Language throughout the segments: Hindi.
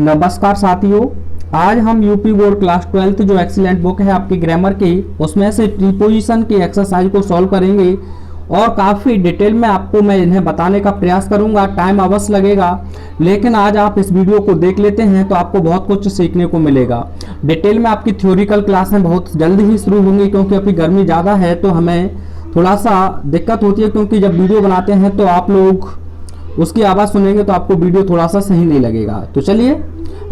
नमस्कार साथियों, आज हम यूपी बोर्ड क्लास 12 जो एक्सीलेंट बुक है आपकी ग्रामर की, उसमें से प्रीपोजिशन की एक्सरसाइज को सॉल्व करेंगे और काफ़ी डिटेल में आपको मैं इन्हें बताने का प्रयास करूंगा। टाइम अवश्य लगेगा, लेकिन आज आप इस वीडियो को देख लेते हैं तो आपको बहुत कुछ सीखने को मिलेगा। डिटेल में आपकी थ्योरिकल क्लासें बहुत जल्दी ही शुरू होंगी, क्योंकि अभी गर्मी ज़्यादा है तो हमें थोड़ा सा दिक्कत होती है, क्योंकि जब वीडियो बनाते हैं तो आप लोग उसकी आवाज़ सुनेंगे तो आपको वीडियो थोड़ा सा सही नहीं लगेगा। तो चलिए,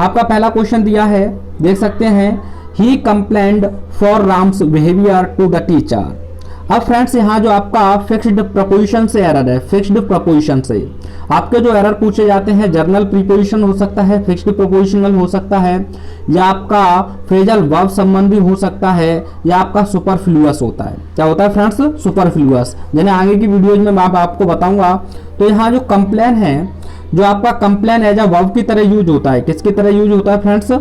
आपका पहला क्वेश्चन दिया है, देख सकते हैं। He complained for Ram's behaviour to the teacher. अब फ्रेंड्स, यहाँ जो आपका फिक्स्ड प्रपोजिशन से एरर है, फिक्स्ड प्रपोजिशन से आपके जो एरर पूछे जाते हैं, जर्नल प्रीपोजिशन हो सकता है, फिक्स्ड प्रपोजिशनल हो सकता है, या आपका फ्रेजल वर्ब संबंधी हो सकता है, या आपका सुपरफ्लुअस होता है। क्या होता है फ्रेंड्स? सुपरफ्लुअस, जिन्हें आगे की वीडियोज में मैं आपको बताऊंगा। तो यहाँ जो कंप्लेन है, जो आपका कंप्लेन एज अ वर्ब की तरह यूज होता है, किसकी तरह यूज होता है फ्रेंड्स?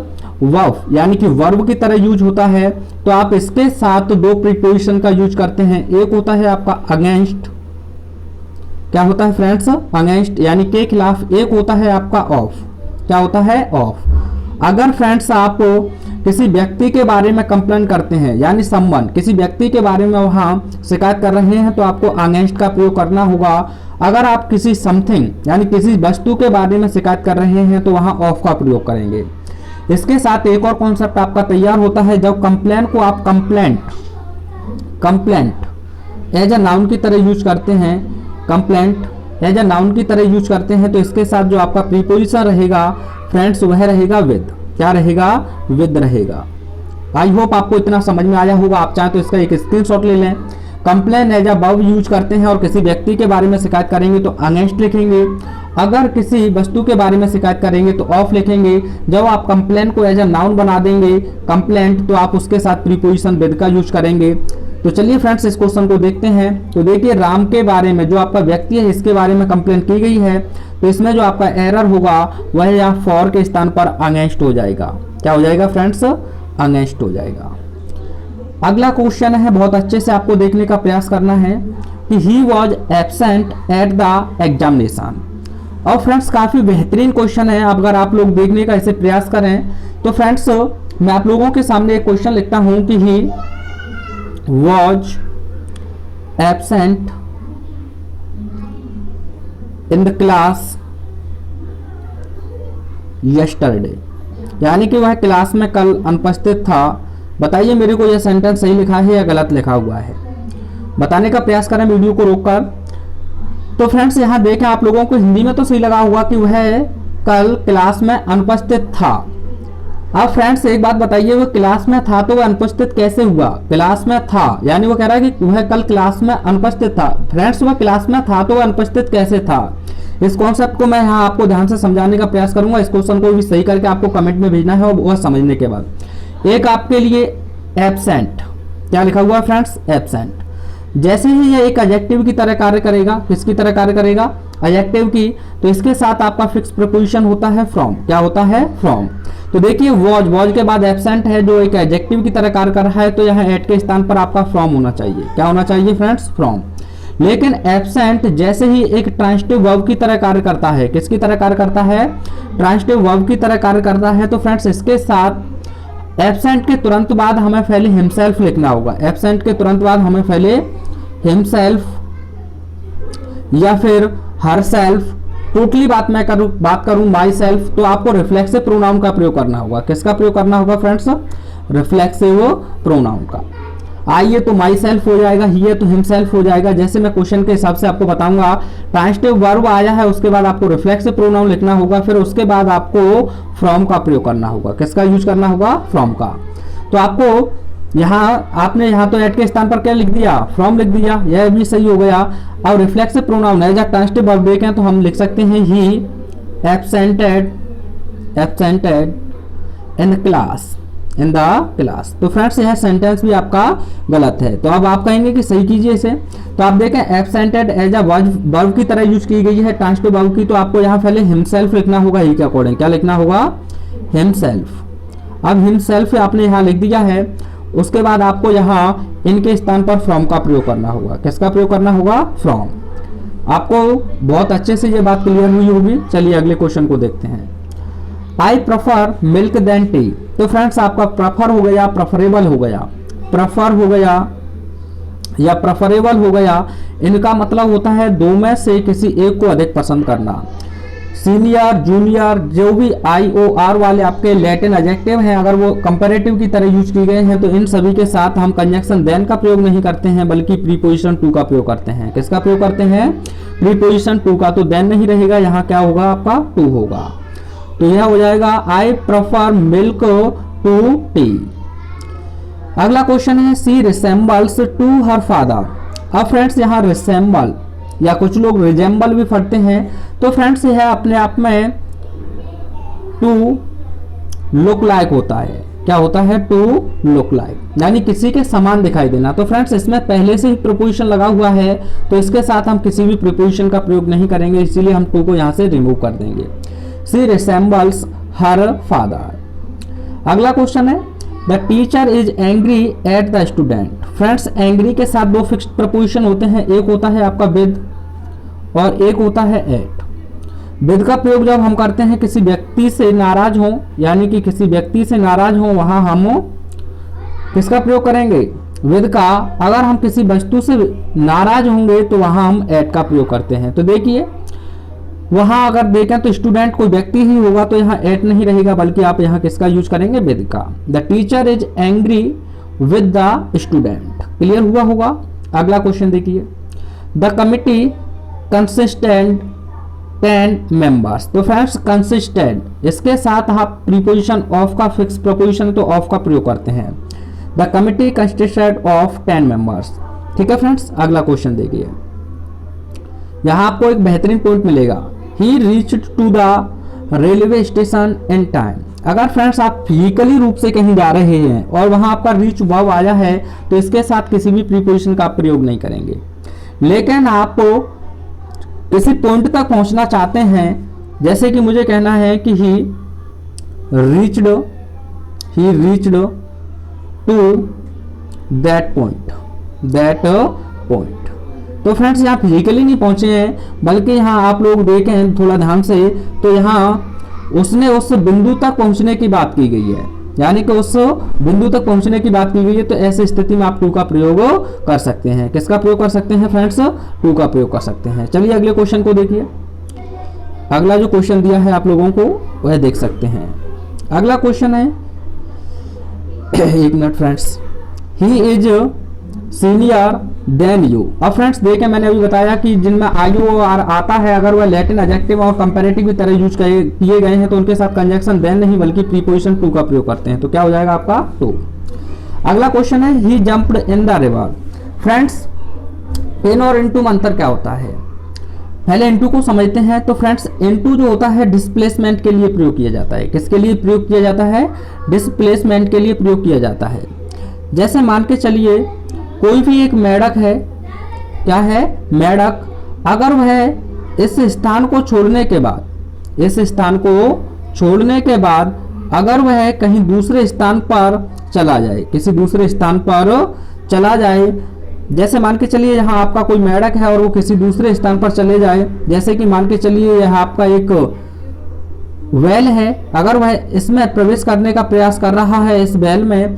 वर्ब, यानी कि वर्ब की तरह यूज होता है। तो आप इसके साथ दो प्रीपोजिशन का यूज करते हैं। एक होता है आपका अगेंस्ट, क्या होता है फ्रेंड्स? अगेंस्ट, यानी के खिलाफ। एक होता है आपका ऑफ, क्या होता है? ऑफ। अगर फ्रेंड्स आप किसी व्यक्ति के बारे में कंप्लेन करते हैं, यानी समवन, किसी व्यक्ति के बारे में वहां शिकायत कर रहे हैं, तो आपको अगेंस्ट का प्रयोग करना होगा। अगर आप किसी समथिंग, यानी किसी वस्तु के बारे में शिकायत कर रहे हैं, तो वहां ऑफ का प्रयोग करेंगे। इसके साथ एक और कॉन्सेप्ट आपका तैयार होता है, जब कंप्लेन को आप कंप्लेंट एज अ नाउन की तरह यूज करते हैं, कंप्लेंट एज अ नाउन की तरह यूज करते हैं, तो इसके साथ जो आपका प्रीपोजिशन रहेगा फ्रेंड्स, वह रहेगा विद। क्या रहेगा? विद रहेगा। आई होप आपको इतना समझ में आया होगा। आप चाहें तो इसका एक स्क्रीनशॉट ले लें। Complain as a verb use करते हैं और किसी व्यक्ति के बारे में शिकायत करेंगे तो अगेंस्ट लिखेंगे। अगर किसी वस्तु के बारे में शिकायत करेंगे तो ऑफ लिखेंगे। जब आप कंप्लेन को एज अ नाउन बना देंगे कंप्लेंट, तो आप उसके साथ प्रीपोजिशन विद का यूज करेंगे। तो चलिए फ्रेंड्स, इस क्वेश्चन को देखते हैं। तो देखिए, राम के बारे में, जो आपका व्यक्ति है, इसके बारे में कंप्लेन की गई है, तो इसमें जो आपका एरर होगा वह या फॉर के स्थान पर अगेंस्ट हो जाएगा। क्या हो जाएगा फ्रेंड्स? अगेंस्ट हो जाएगा। अगला क्वेश्चन है, बहुत अच्छे से आपको देखने का प्रयास करना है कि he was absent at the examination. और फ्रेंड्स, काफी बेहतरीन क्वेश्चन है। अगर आप लोग देखने का इसे प्रयास करें तो फ्रेंड्स, मैं आप लोगों के सामने एक क्वेश्चन लिखता हूं कि he was absent in the class yesterday, यानी कि वह क्लास में कल अनुपस्थित था। बताइए मेरे को यह सेंटेंस सही लिखा है या गलत लिखा हुआ है? बताने का प्रयास करें वीडियो को रोककर। तो फ्रेंड्स, यहाँ देखें, आप लोगों को हिंदी में तो सही लगा हुआ कि वह कल क्लास में अनुपस्थित था। अब फ्रेंड्स, एक बात बताइए, वो क्लास में था तो वह अनुपस्थित कैसे हुआ? क्लास में था, यानी वो कह रहा है कि वह कल क्लास में अनुपस्थित था। फ्रेंड्स, वह क्लास में था तो वह अनुपस्थित कैसे था? इस कॉन्सेप्ट को मैं यहाँ आपको ध्यान से समझाने का प्रयास करूंगा। इस क्वेश्चन को भी सही करके आपको कमेंट में भेजना है, और वह समझने के बाद एक आपके लिए एब्सेंट, क्या लिखा हुआ है फ्रेंड्स? एब्सेंट। जैसे ही यह एक एडजेक्टिव की तरह कार्य करेगा, किसकी तरह कार्य करेगा? एडजेक्टिव की। तो इसके साथ आपका फिक्स प्रीपोजिशन होता है फ्रॉम। क्या होता है? फ्रॉम। तो देखिए, वॉज के बाद एब्सेंट है जो एक एडजेक्टिव की तरह कार्य कर रहा है, तो यहाँ एट के स्थान पर आपका फ्रॉम होना चाहिए। क्या होना चाहिए फ्रेंड्स? फ्रॉम। लेकिन एब्सेंट जैसे ही एक ट्रांजिटिव वर्ब की तरह कार्य करता है, किसकी तरह कार्य करता है? ट्रांजिटिव वर्ब की तरह कार्य करता है। तो फ्रेंड्स, इसके साथ एब्सेंट के तुरंत बाद हमें पहले हिमसेल्फ लिखना होगा। एब्सेंट के तुरंत बाद हमें पहले हिमसेल्फ या फिर हरसेल्फ, टोटली बात करूं माई सेल्फ, तो आपको रिफ्लेक्सिव प्रोनाउन का प्रयोग करना होगा। किसका प्रयोग करना होगा फ्रेंड्स? रिफ्लेक्सिव प्रोनाउन का। आइए, तो माई सेल्फ हो जाएगा, ही है तो हिमसेल्फ हो जाएगा। जैसे मैं क्वेश्चन के हिसाब से आपको बताऊंगा, ट्रांजिटिव वर्ब आया है, उसके बाद आपको रिफ्लेक्सिव प्रोनाउन लिखना होगा, फिर उसके बाद आपको फ्रॉम का प्रयोग करना होगा। किसका यूज करना होगा? फ्रॉम का। तो आपको आपने यहाँ तो एट के स्थान पर क्या लिख दिया? फ्रॉम लिख दिया, यह भी सही हो गया। अब reflexive pronoun as a transitive verb देखें तो हम लिख सकते हैं he absented in the class. तो फ्रेंड्स, यह सेंटेंस भी आपका गलत है। तो अब आप कहेंगे कि सही कीजिए इसे। तो आप देखें, एब्सेंटेड एज अ वर्ब की तरह यूज की गई है, ट्रांजिटिव वर्ब की, तो आपको यहाँ पहले हिमसेल्फ लिखना होगा। ही के अकॉर्डिंग क्या लिखना होगा? हिमसेल्फ। अब हिमसेल्फ आपने यहाँ लिख दिया है, उसके बाद आपको यहाँ इनके स्थान पर फ्रॉम का प्रयोग करना होगा। किसका प्रयोग करना होगा? फ्रॉम। आपको बहुत अच्छे से ये बात क्लियर हुई होगी। चलिए अगले क्वेश्चन को देखते हैं। I prefer milk then tea. तो फ्रेंड्स आपका प्रेफर हो गया, प्रेफरेबल हो गया, प्रेफर हो गया या प्रेफरेबल हो गया, इनका मतलब होता है दो में से किसी एक को अधिक पसंद करना। सीनियर, जूनियर, जो भी आई ओ आर वाले आपके लैटिन एडजेक्टिव हैं, अगर वो कंपैरेटिव की तरह यूज किए गए हैं तो इन सभी के साथ हम कंजंक्शन देन का प्रयोग नहीं करते हैं, बल्कि प्रीपोजिशन टू का प्रयोग करते हैं। किसका प्रयोग करते हैं? प्रीपोजिशन टू का। तो देन नहीं रहेगा, यहाँ क्या होगा आपका? टू होगा। तो यह हो जाएगा I prefer milk to tea. अगला क्वेश्चन है she resembles to her father. अब फ्रेंड्स यहाँ रिसेंबल या कुछ लोग रिजेंबल भी पढ़ते हैं, तो फ्रेंड्स यह अपने आप में टू लुक लाइक होता है। क्या होता है? टू लुक लाइक, यानी किसी के समान दिखाई देना। तो फ्रेंड्स इसमें पहले से ही प्रीपोजिशन लगा हुआ है, तो इसके साथ हम किसी भी प्रीपोजिशन का प्रयोग नहीं करेंगे, इसीलिए हम टू को यहाँ से रिमूव कर देंगे। सी रिसेंबल्स हर फादर। अगला क्वेश्चन है the teacher is angry at the student. Friends angry के साथ दो फिक्स्ड प्रपोजिशन होते हैं, एक होता है आपका विद और एक होता है एट। विद का प्रयोग जब हम करते हैं किसी व्यक्ति से नाराज हो, यानी कि किसी व्यक्ति से नाराज हो, वहां हम किसका प्रयोग करेंगे? विद का। अगर हम किसी वस्तु से नाराज होंगे तो वहां हम एट का प्रयोग करते हैं। तो देखिए वहां अगर देखें तो स्टूडेंट कोई व्यक्ति ही होगा, तो यहाँ एट नहीं रहेगा, बल्कि आप यहाँ किसका यूज करेंगे? विद का। The teacher is angry with the student. Clear हुआ होगा। अगला क्वेश्चन देखिए द कमिटी कंसिस्टेंट 10 मेंबर्स। तो फ्रेंड्स कंसिस्टेंट, इसके साथ आप प्रीपोजिशन ऑफ का फिक्स प्रपोजिशन तो ऑफ का प्रयोग करते हैं। The committee consisted of 10 members. ठीक है फ्रेंड्स। अगला क्वेश्चन देखिए, यहां आपको एक बेहतरीन पॉइंट मिलेगा। He reached to the railway station in time. अगर फ्रेंड्स आप फिजिकली रूप से कहीं जा रहे हैं और वहां आपका रीच वर्ब आया है, तो इसके साथ किसी भी प्रीपोजिशन का प्रयोग नहीं करेंगे। लेकिन आपको किसी पॉइंट तक पहुंचना चाहते हैं, जैसे कि मुझे कहना है कि he reached to that point. तो फ्रेंड्स यहाँ फिजिकली नहीं पहुंचे हैं, बल्कि यहाँ आप लोग देखें थोड़ा ध्यान से, तो यहाँ उसने उस बिंदु तक पहुंचने की बात की गई है, यानी कि उस बिंदु तक पहुंचने की बात की गई है। तो ऐसी स्थिति में आप टू का प्रयोग कर सकते हैं। किसका प्रयोग कर सकते हैं फ्रेंड्स? टू का प्रयोग कर सकते हैं। चलिए अगले क्वेश्चन को देखिए। अगला जो क्वेश्चन दिया है आप लोगों को वह देख सकते हैं। अगला क्वेश्चन है एक minute friends, he is senior then you. अब फ्रेंड्स देखें मैंने अभी बताया कि जिनमें आयु और आता है, अगर वह लैटिन एडजेक्टिव और कंपैरेटिव की तरह यूज किए गए हैं, तो उनके साथ कंजंक्शन देन नहीं बल्कि प्रीपोजिशन टू का प्रयोग करते हैं। तो क्या हो जाएगा आपका? टू। अगला क्वेश्चन है he jumped in the river. Friends in और इनटू में अंतर क्या होता है? पहले इनटू को समझते हैं। तो फ्रेंड्स इनटू जो होता है डिस्प्लेसमेंट के लिए प्रयोग किया जाता है। किसके लिए प्रयोग किया जाता है? डिस्प्लेसमेंट के लिए प्रयोग किया जाता है। जैसे मान के चलिए कोई भी एक मेढक है, क्या है? मेढक। अगर वह इस स्थान को छोड़ने के बाद अगर वह कहीं दूसरे स्थान पर चला जाए, किसी दूसरे स्थान पर चला जाए, जैसे मान के चलिए यहाँ आपका कोई मेढक है और वो किसी दूसरे स्थान पर चले जाए, जैसे कि मान के चलिए यह आपका एक वेल है, अगर वह इसमें प्रवेश करने का प्रयास कर रहा है, इस वेल में,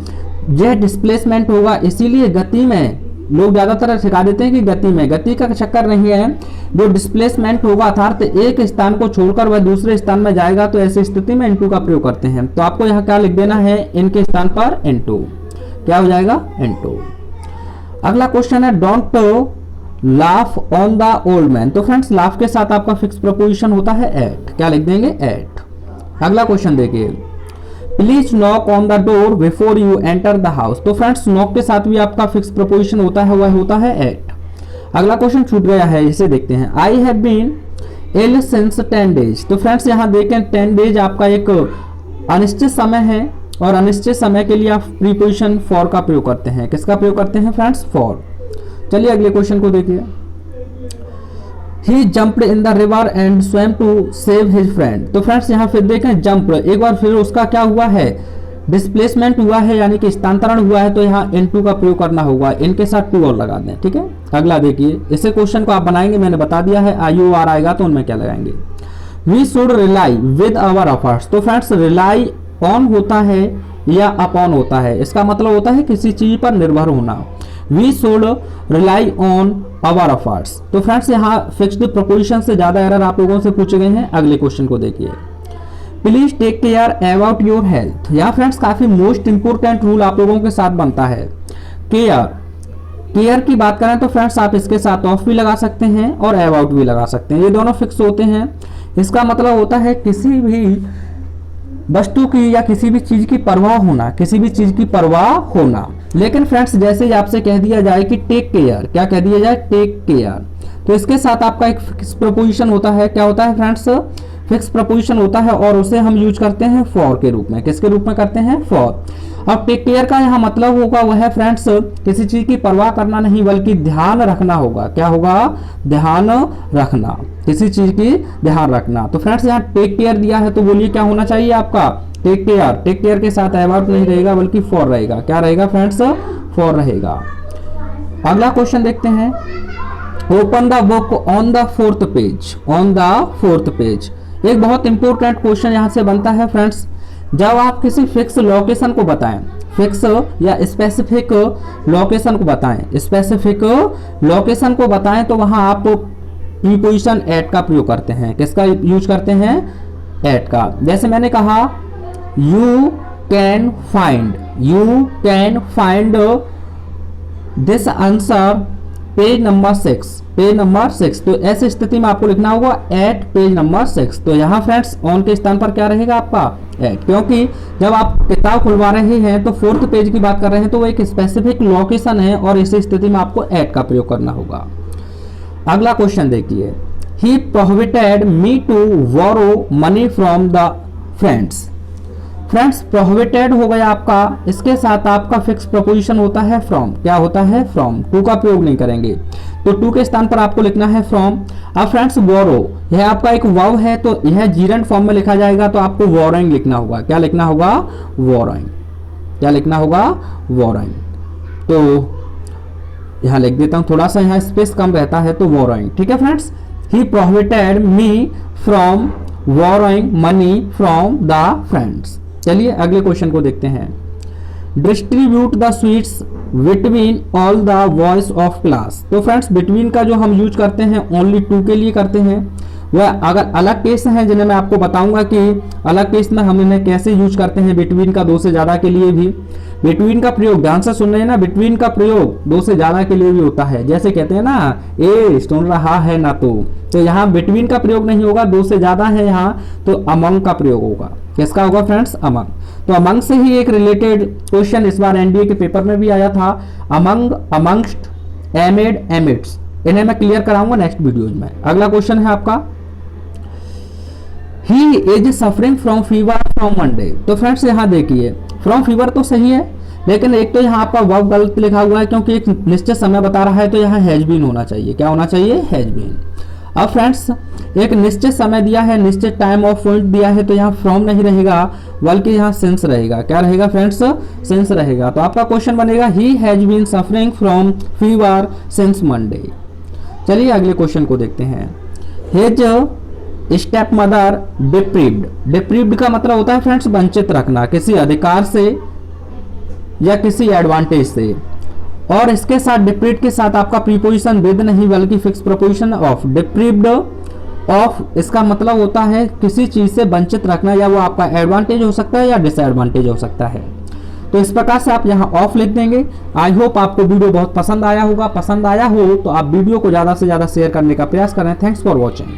यह डिस्प्लेसमेंट होगा। इसीलिए गति में लोग ज्यादातर सिखा देते हैं कि गति का चक्कर नहीं है, जो डिस्प्लेसमेंट होगा अर्थात एक स्थान को छोड़कर वह दूसरे स्थान में जाएगा, तो ऐसी स्थिति में इनटू का प्रयोग करते हैं। तो आपको यहाँ क्या लिख देना है? इनके स्थान पर इनटू। क्या हो जाएगा? इनटू। अगला क्वेश्चन है don't laugh on the old man. तो फ्रेंड्स लाफ के साथ आपका फिक्स प्रपोजिशन होता है एट। क्या लिख देंगे? एट। अगला क्वेश्चन देखिए, please knock on the door before you enter the house. तो फ्रेंड्स नॉक के साथ भी आपका फिक्स प्रपोजिशन होता है, वह होता है एट। अगला क्वेश्चन छूट गया है, इसे देखते हैं। I have been ill since 10 days। तो फ्रेंड्स यहाँ देखें 10 days आपका एक अनिश्चित समय है, और अनिश्चित समय के लिए आप प्रीपोजिशन फॉर का प्रयोग करते हैं। किसका प्रयोग करते हैं फ्रेंड्स? फॉर। चलिए अगले क्वेश्चन को देखिए। He jumped in the river and swam to save his friend। तो फ्रेंड्स यहाँ फिर देखें जंप, एक बार फिर उसका क्या हुआ है? डिस्प्लेसमेंट हुआ है, यानी कि स्थानांतरण हुआ है। तो यहाँ इनटू का प्रयोग करना होगा, इनके साथ टू और लगा दें। ठीक है। अगला देखिए, इसे क्वेश्चन को आप बनाएंगे, मैंने बता दिया है, आयु आर आएगा तो उनमें क्या लगाएंगे? We should rely with our efforts. तो फ्रेंड्स रिलाई ऑन होता है या अपॉन होता है, इसका मतलब होता है किसी चीज पर निर्भर होना। We should rely on our efforts. तो फ्रेंड्स यहाँ फिक्स्ड प्रपोजिशन से ज्यादा एरर आप लोगों से पूछे गए हैं। अगले क्वेश्चन को देखिए, please take care about your health. यहाँ फ्रेंड्स काफी मोस्ट इंपोर्टेंट रूल आप लोगों के साथ बनता है। केयर की बात करें तो फ्रेंड्स आप इसके साथ ऑफ भी लगा सकते हैं और अबाउट भी लगा सकते हैं, ये दोनों फिक्स होते हैं। इसका मतलब होता है किसी भी वस्तु की या किसी भी चीज की परवाह होना, किसी भी चीज की परवाह होना। लेकिन फ्रेंड्स जैसे ही आपसे कह दिया जाए कि टेक केयर, क्या कह दिया जाए, टेक केयर, तो इसके साथ आपका एक फिक्स प्रपोजिशन होता है। क्या होता है फ्रेंड्स, फिक्स प्रपोजिशन होता है और उसे हम यूज करते हैं फॉर के रूप में। किसके रूप में करते हैं, फॉर। अब टेक केयर का यहाँ मतलब होगा वह है फ्रेंड्स किसी चीज की परवाह करना नहीं बल्कि ध्यान रखना होगा। क्या होगा, ध्यान रखना, किसी चीज की ध्यान रखना। तो फ्रेंड्स यहाँ टेक केयर दिया है तो बोलिए क्या होना चाहिए आपका, टेक केयर। टेक केयर के साथ अबाउट नहीं रहेगा बल्कि फॉर रहेगा। क्या रहेगा फ्रेंड्स, फॉर रहेगा। अगला क्वेश्चन देखते हैं, open the book on the 4th page. On the 4th page एक बहुत इंपॉर्टेंट क्वेश्चन यहां से बनता है फ्रेंड्स। जब आप किसी फिक्स लोकेशन को बताएं, फिक्स या स्पेसिफिक लोकेशन को बताएं, स्पेसिफिक लोकेशन को बताएं तो वहां आप प्रीपोजिशन एट का प्रयोग करते हैं। किसका यूज करते हैं, एट का। जैसे मैंने कहा you can find this answer page number 6, page number 6। तो ऐसी स्थिति में आपको लिखना होगा एट पेज नंबर 6। तो यहाँ फ्रेंड्स ऑन के स्थान पर क्या रहेगा आपका, एट, क्योंकि जब आप किताब खुलवा रहे हैं तो 4th पेज की बात कर रहे हैं तो वो एक स्पेसिफिक लोकेशन है और इस स्थिति में आपको एट का प्रयोग करना होगा। अगला क्वेश्चन देखिए, he prohibited me to borrow money from the friends. Friends prohibited हो गया आपका, इसके साथ आपका फिक्स प्रपोजिशन होता है फ्रॉम। क्या होता है, फ्रॉम। टू का प्रयोग नहीं करेंगे तो टू के स्थान पर आपको लिखना है फ्रॉम। अब फ्रेंड्स बोरो, यह आपका एक वर्ब है तो यह जीरेंट फॉर्म में लिखा जाएगा तो आपको बोरोइंग लिखना होगा। क्या लिखना होगा, बोरोइंग। क्या लिखना होगा, बोरोइंग। तो यहाँ लिख देता हूँ, थोड़ा सा यहाँ स्पेस कम रहता है तो बोरोइंग। ठीक है friends, he prohibited me from borrowing money from the friends. चलिए अगले क्वेश्चन को देखते हैं, distribute the sweets between all the boys of class. तो फ्रेंड्स बिटवीन का जो हम यूज करते हैं ओनली टू के लिए करते हैं। वह अगर अलग केस हैं जिन्हें मैं आपको बताऊंगा कि अलग केस में हम इन्हें कैसे यूज करते हैं, बिटवीन का 2 से ज्यादा के लिए भी। बिटवीन का प्रयोग ध्यान से सुन रहे हैं ना, बिटवीन का प्रयोग 2 से ज्यादा के लिए भी होता है। जैसे कहते हैं ना, ए सुन रहा है ना, तो यहाँ बिटवीन का प्रयोग नहीं होगा, 2 से ज्यादा है यहाँ तो अमंग का प्रयोग होगा। किसका होगा फ्रेंड्स, अमंग। तो अमंग से ही एक रिलेटेड क्वेश्चन इस बार एनडीए के पेपर में भी आया था, अमंग, अमंगस्ट, एमिड, एमिड्स। इन्हें मैं क्लियर कराऊंगा नेक्स्ट वीडियोज में। अगला क्वेश्चन है आपका, he is suffering from fever from Monday. तो फ्रेंड्स यहाँ देखिए, फ्रॉम फीवर तो सही है लेकिन एक तो यहाँ आपका वर्ब गलत लिखा हुआ है क्योंकि एक निश्चित समय बता रहा है तो यहाँ हैज बीन होना चाहिए। क्या होना चाहिए, हैज बीन। अब फ्रेंड्स एक निश्चित समय दिया है, निश्चित टाइम ऑफ पॉइंट दिया है तो यहाँ फ्रॉम नहीं रहेगा बल्कि यहाँ सिंस रहेगा। क्या रहेगा फ्रेंड्स, सिंस रहेगा। तो आपका क्वेश्चन बनेगा he has been suffering from fever since Monday. चलिए अगले क्वेश्चन को देखते हैं, his step mother deprived. Deprived का मतलब होता है फ्रेंड्स वंचित रखना किसी अधिकार से या किसी एडवांटेज से, और इसके साथ डिप्रीव्ड के साथ आपका प्रीपोजिशन विद नहीं बल्कि फिक्स प्रपोजिशन ऑफ। डिप्रीव्ड ऑफ, इसका मतलब होता है किसी चीज से वंचित रखना, या वो आपका एडवांटेज हो सकता है या डिसएडवांटेज हो सकता है। तो इस प्रकार से आप यहाँ ऑफ लिख देंगे। आई होप आपको वीडियो बहुत पसंद आया होगा। पसंद आया हो तो आप वीडियो को ज़्यादा से ज़्यादा शेयर करने का प्रयास करें। Thanks for watching.